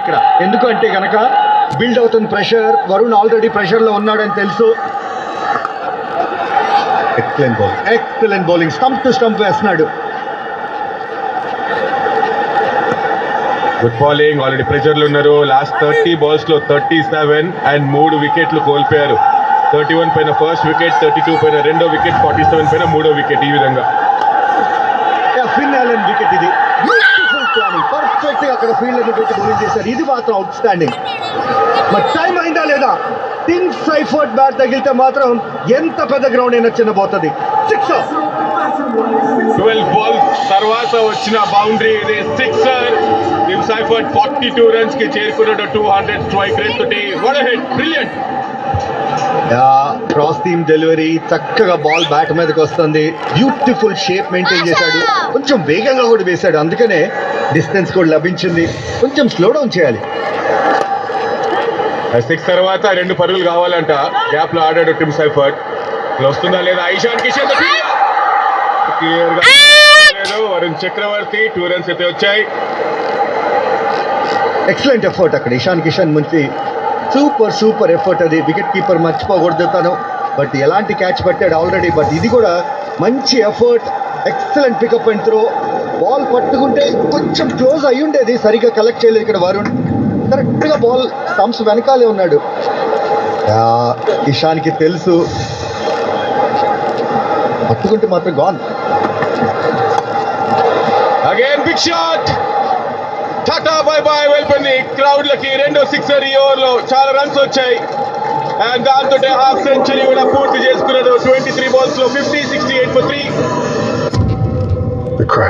ఇక్కడ ఎందుకంటే కనుక బిల్డ్ అవుతుంది ప్రెషర్. వరుణ్ ఆల్రెడీ ప్రెషర్లో ఉన్నాడని తెలుసు. Excellent bowling, stump to stump వేస్తున్నాడు. Good bowling. ఆల్రెడీ ప్రెషర్లు ఉన్నారు. లాస్ట్ 30 balls లో 37 అండ్ 3 వికెట్లు కోల్పోయారు. 31 పైన ఫస్ట్ వికెట్, 32 పైన రెండో వికెట్, 47 పైన మూడో వికెట్. ఈ విధంగా ఫిన్ అలెన్ వికెట్. ఇది బ్యూటిఫుల్ ప్లానింగ్, పర్ఫెక్ట్ గా అక్కడ ఫీల్డ్ పెట్టి బౌలింగ్ చేశారు. ఇది మాత్రం అవుట్ స్టాండింగ్. మరి టైం అయిందా లేదా? టిమ్ సైఫర్డ్ బ్యాట్ తగిలితే మాత్రం ఎంత పెద్ద గ్రౌండ్ అయినా చిన్నపోతుంది. 12 balls తర్వాత వచ్చిన బౌండరీ, ఇది సిక్సర్. టిమ్ సైఫర్డ్ 42 runs కి చేరుకున్నాడు. 200 స్ట్రైక్ రేట్ తోటి. What a hit, brilliant. Cross team delivery, చక్కగా బాల్ బ్యాట్ మీదకి వస్తుంది. బ్యూటిఫుల్ షేప్ మెయింటైన్ చేశాడు. కొంచెం వేగంగా కూడా వేశాడు, అందుకనే డిస్టెన్స్ కూడా లభించింది. కొంచెం స్లో డౌన్ చేయాలి. 6 తర్వాత 2 పరుగులు కావాలంట. గ్యాప్ లో ఆడాడు టిమ్ సైఫర్డ్. వస్తుందా లేదా? ఇషాన్ కిషన్ క్లియర్ గా లేదు. వరుణ్ చక్రవర్తి 2 runs అయితే వచ్చాయి. ఎక్సలెంట్ ఎఫర్ట్ అక్కడ ఇషాన్ కిషన్ నుంచి. సూపర్ ఎఫర్ట్ అది. వికెట్ కీపర్ మర్చిపోకూడదు తను. బట్ ఎలాంటి క్యాచ్ పట్టాడు ఆల్రెడీ. బట్ ఇది కూడా మంచి effort. Excellent pickup and throw. Ball పట్టుకుంటే కొంచెం క్లోజ్ అయి ఉండేది, సరిగ్గా కలెక్ట్ చేయలేదు ఇక్కడ వరుణ్. కరెక్ట్గా బాల్ స్టంప్స్ వెనకాలే ఉన్నాడు. ఇషాన్కి తెలుసు పట్టుకుంటే మాత్రం gone. Again big shot. Tata bye bye వెళ్ళిపోయింది. క్రౌడ్ లకి రెండో సిక్సర్ ఈ ఓవర్ లో. చాలా రన్స్ వచ్చాయి అండ్ దాంతో హాఫ్ సెంచరీ కూడా పూర్తి చేసుకున్నాడు. 23 balls లో 50, 68 for 3.